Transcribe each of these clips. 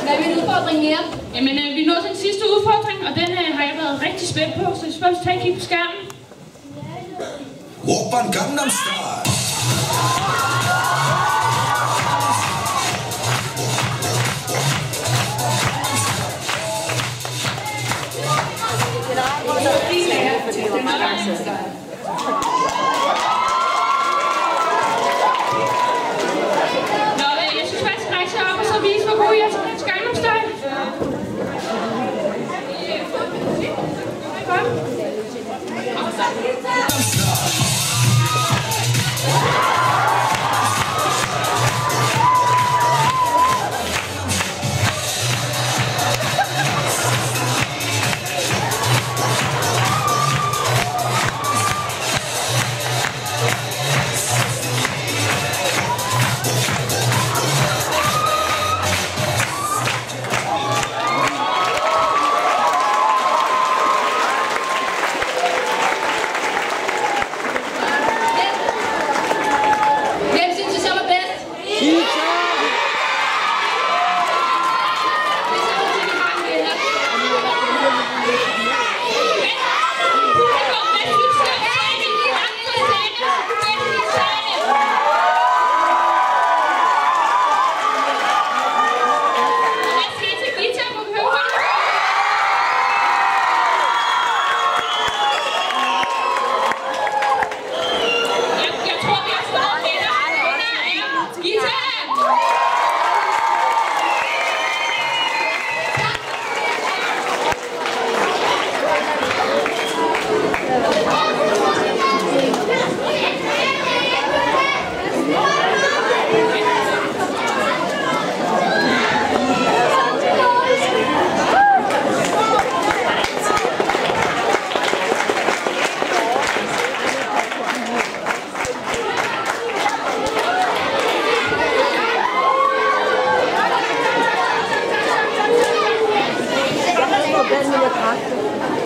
Hvad er min udfordring mere? Jamen, vi er nået til den sidste udfordring, og den har jeg været rigtig spændt på, så jeg skal også tage en kig på skærmen. Oppan Gangnam Style. Nå, jeg synes faktisk, at rejse op og så vise, hvor god jeg er til dansk Gangnam Style.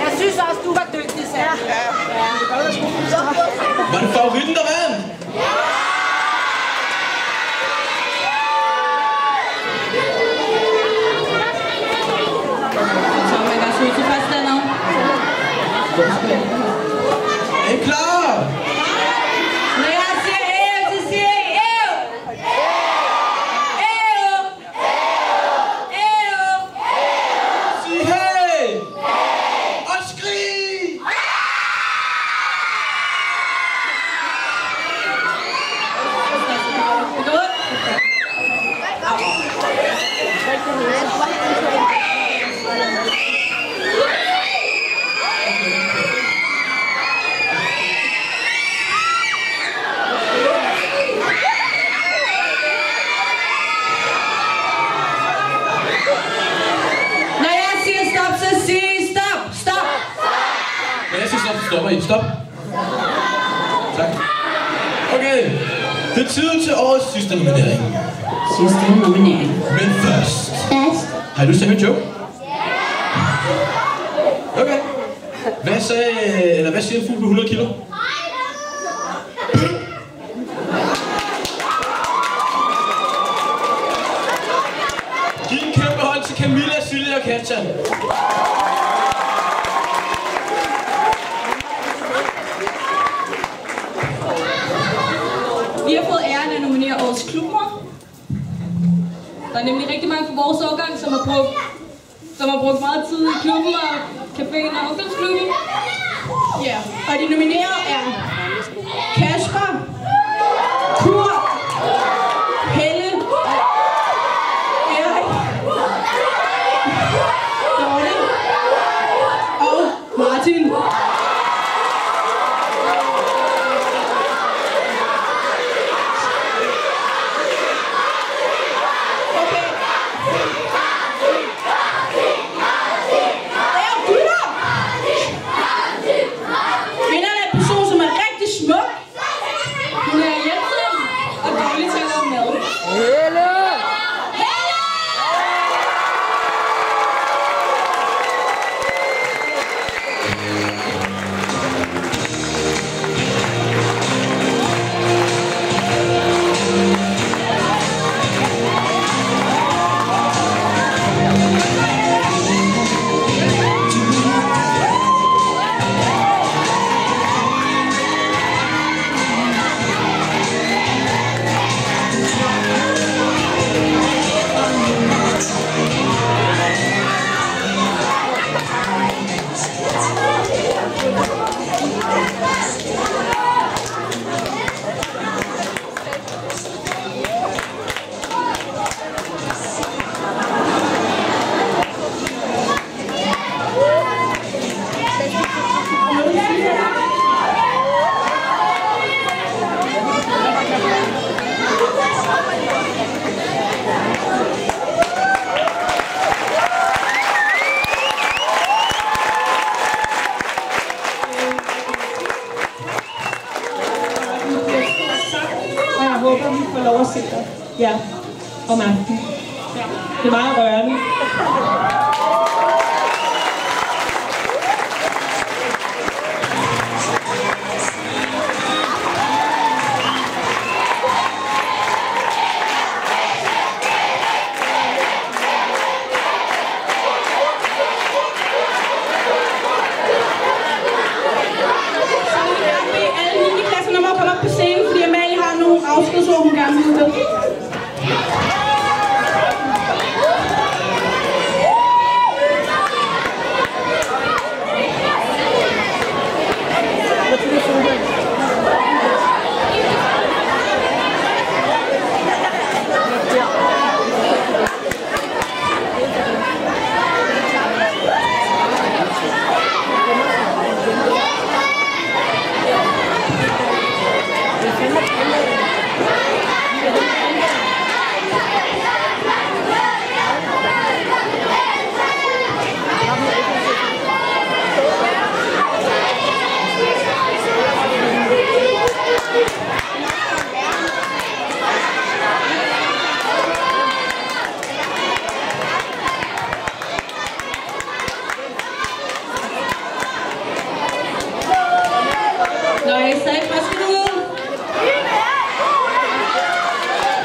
Jeg synes også, du var dygtig, Sam. Var det favoritten, der vandt? Så man kan slutte til første stand over. Er I klar? Når jeg siger æv, så siger I æv! Æv! Æv! Sig hey! Og skrig! Når jeg siger stop, så siger I stop! Stop! Når jeg siger stop, så stopper I. Stop. Tak. Okay. Det er tid til årets sidste nominering. Sidste nominering. Men først. Har I lyst til at høre en joke? Okay. Hvad siger en fugl på 100 kilo? Giv en kæmpe hånd til Camilla, Silje og Katja. Vi har fået æren at nominere årets klubmor. Der er nemlig rigtig mange fra vores årgang, som har brugt meget tid i klubben og caféen og ungdomsklubben. Ja, og de nominerede er Kasper, Kurt, Helle, Erik, Dorte og Martin. Vinderen er en person, som er rigtig smuk. Hun er Jensen. Ja, om aftenen. Ja. Det er meget rørende. Afskedsord, hun gerne vil udgøre.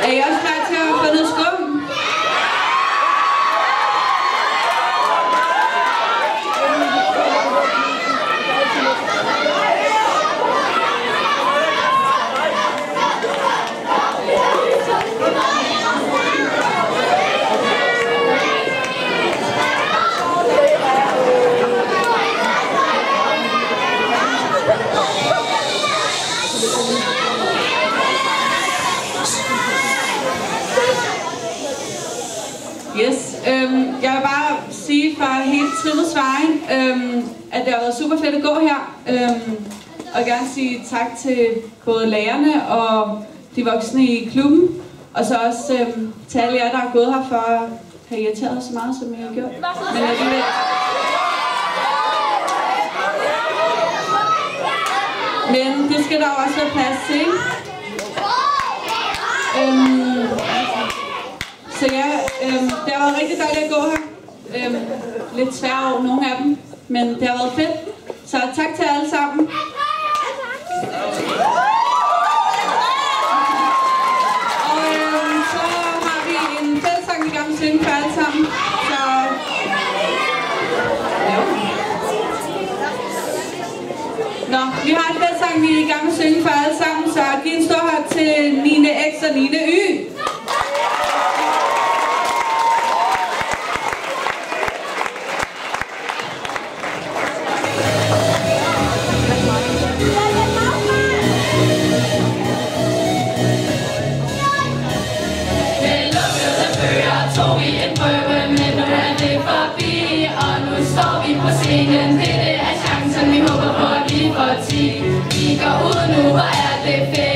Er I også klar til at få noget skum? Yes, jeg vil bare sige fra hele Trillets vejen, at det har været super fedt at gå her, og gerne sige tak til både lærerne og de voksne i klubben, og så også til alle jer, der har gået her for at have irriteret så meget, som I har gjort. Men alligevel. Men det skal der jo også være plads til. Så ja, det har været rigtig dejligt at gå her. Lidt svært over nogle af dem, men det har været fedt. Så tak til alle sammen. Og så har vi en fællessang, vi gerne vil synge for alle sammen. Så ja. Nå, vi har en fællessang, vi gerne vil synge for alle sammen. Så giv en stor hånd til Nine X og Nine Y. Tog vi en prøve, men nu er det forbi, og nu står vi på scenen. Det er chancen, vi håber på, at vi får 10. Vi går ud nu, hvor er det fedt.